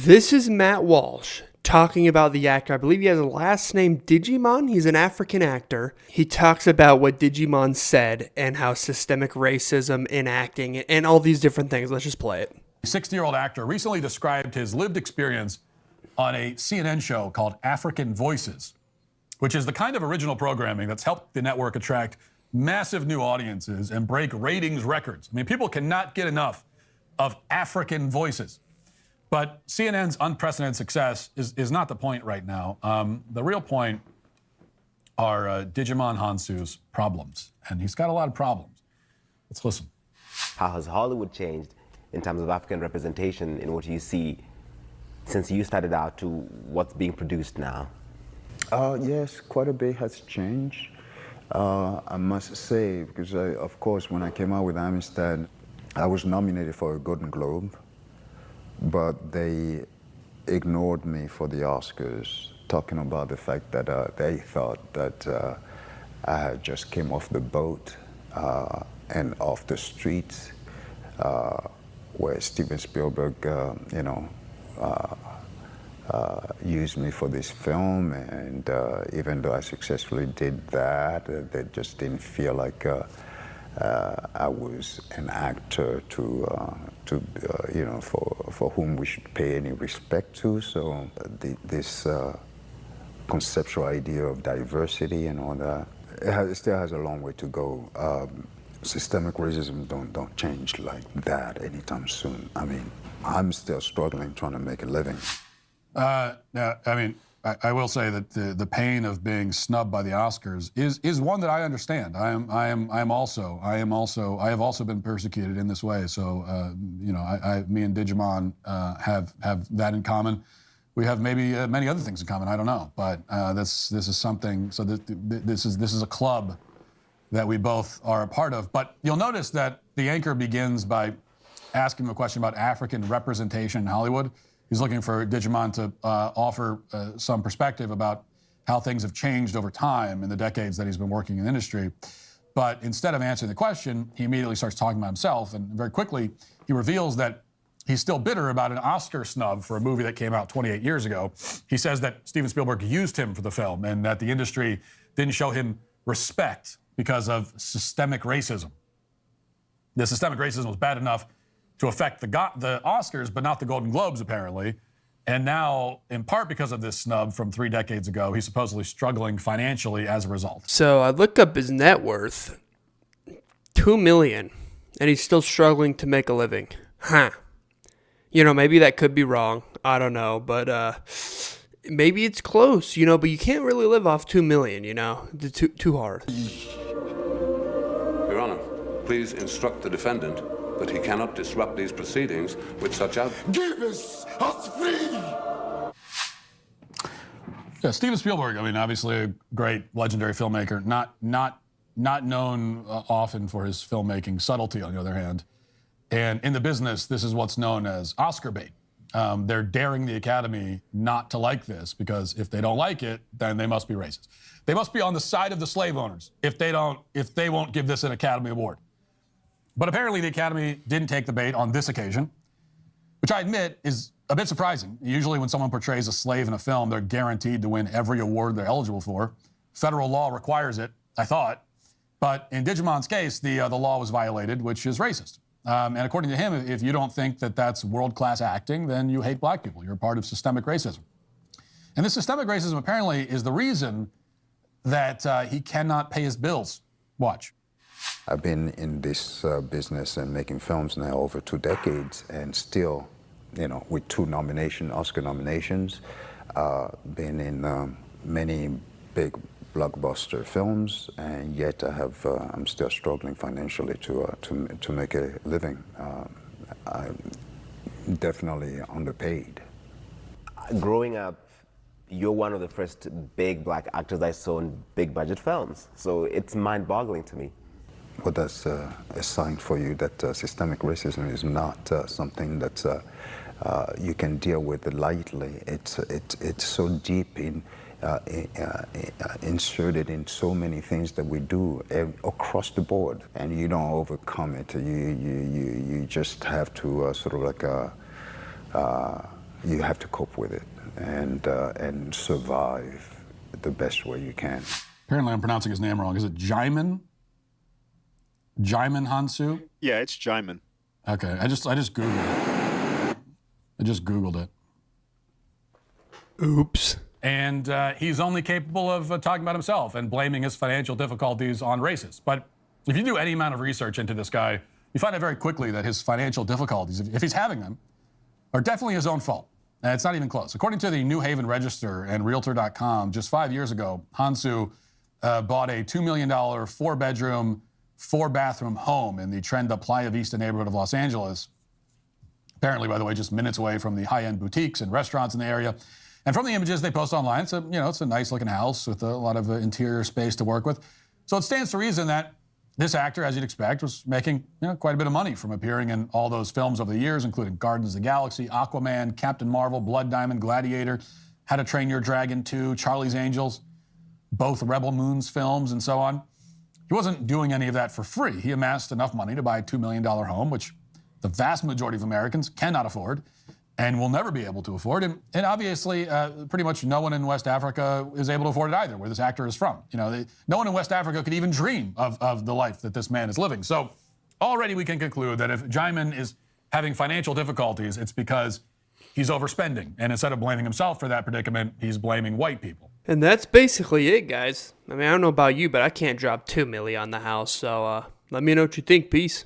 This is Matt Walsh talking about the actor. I believe he has a last name Digimon. He's an African actor. He talks about what Digimon said and how systemic racism in acting and all these different things. Let's just play it. A 60-year-old actor recently described his lived experience on a CNN show called African Voices, which is the kind of original programming that's helped the network attract massive new audiences and break ratings records. I mean, people cannot get enough of African voices. But CNN's unprecedented success is not the point right now. The real point are Digimon Hansu's problems. And he's got a lot of problems. Let's listen. How has Hollywood changed in terms of African representation in what you see since you started out to what's being produced now? Yes, quite a bit has changed. I must say, because of course, when I came out with Amistad, I was nominated for a Golden Globe, but they ignored me for the Oscars, talking about the fact that they thought that I had just came off the boat and off the streets, where Steven Spielberg, used me for this film, and even though I successfully did that, they just didn't feel like I was an actor for whom we should pay any respect to. So this conceptual idea of diversity and all that, it still has a long way to go. Systemic racism don't change like that anytime soon. I mean, I'm still struggling trying to make a living. I will say that the pain of being snubbed by the Oscars is one that I understand. I have also been persecuted in this way. So me and Digimon have that in common. We have maybe many other things in common. I don't know, but this is something. So this is a club that we both are a part of. But you'll notice that the anchor begins by asking him a question about African representation in Hollywood. He's looking for Digimon to offer some perspective about how things have changed over time in the decades that he's been working in the industry. But instead of answering the question, he immediately starts talking about himself. And very quickly, he reveals that he's still bitter about an Oscar snub for a movie that came out 28 years ago. He says that Steven Spielberg used him for the film and that the industry didn't show him respect because of systemic racism. The systemic racism was bad enough to affect the Oscars, but not the Golden Globes, apparently. And now, in part because of this snub from 3 decades ago, he's supposedly struggling financially as a result. So I looked up his net worth, $2 million, and he's still struggling to make a living. Huh. Maybe that could be wrong. I don't know, but maybe it's close, but you can't really live off $2 million, It's too hard. Your Honor, please instruct the defendant that he cannot disrupt these proceedings with such a... Give us free! Yeah, Steven Spielberg, obviously a great, legendary filmmaker, not known often for his filmmaking subtlety, on the other hand. And in the business, this is what's known as Oscar bait. They're daring the Academy not to like this, because if they don't like it, then they must be racist. They must be on the side of the slave owners if they won't give this an Academy Award. But apparently the Academy didn't take the bait on this occasion, which I admit is a bit surprising. Usually when someone portrays a slave in a film, they're guaranteed to win every award they're eligible for. Federal law requires it, I thought. But in Digimon's case, the law was violated, which is racist. And according to him, if you don't think that that's world-class acting, then you hate black people. You're a part of systemic racism. And this systemic racism apparently is the reason that he cannot pay his bills. Watch. I've been in this business and making films now over 2 decades, and still, with 2 Oscar nominations, been in many big blockbuster films, and yet I'm still struggling financially to make a living. I'm definitely underpaid. Growing up, you're one of the first big black actors I saw in big budget films, so it's mind-boggling to me. Well, that's a sign for you that systemic racism is not something that you can deal with lightly. It's so deep inserted in so many things that we do across the board, and you don't overcome it. You just have to sort of like you have to cope with it and survive the best way you can. Apparently, I'm pronouncing his name wrong. Is it Jaimin? Jaimin Hansu? Yeah, it's Jaimin. Okay, I just Googled it. I just Googled it. Oops. And he's only capable of talking about himself and blaming his financial difficulties on racists. But if you do any amount of research into this guy, you find out very quickly that his financial difficulties, if he's having them, are definitely his own fault. And it's not even close. According to the New Haven Register and Realtor.com, just 5 years ago, Hansu bought a $2 million, 4-bedroom, 4-bathroom home in the Trenda Playa Vista neighborhood of Los Angeles. Apparently, by the way, just minutes away from the high-end boutiques and restaurants in the area. And from the images they post online, it's a nice-looking house with a lot of interior space to work with. So it stands to reason that this actor, as you'd expect, was making quite a bit of money from appearing in all those films over the years, including Guardians of the Galaxy, Aquaman, Captain Marvel, Blood Diamond, Gladiator, How to Train Your Dragon 2, Charlie's Angels, both Rebel Moon's films, and so on. He wasn't doing any of that for free. He amassed enough money to buy a $2 million home, which the vast majority of Americans cannot afford and will never be able to afford. And obviously, pretty much no one in West Africa is able to afford it either, where this actor is from. No one in West Africa could even dream of the life that this man is living. So already we can conclude that if Jaimin is having financial difficulties, it's because he's overspending. And instead of blaming himself for that predicament, he's blaming white people. And that's basically it, guys. I mean, I don't know about you, but I can't drop $2 million on the house. So let me know what you think. Peace.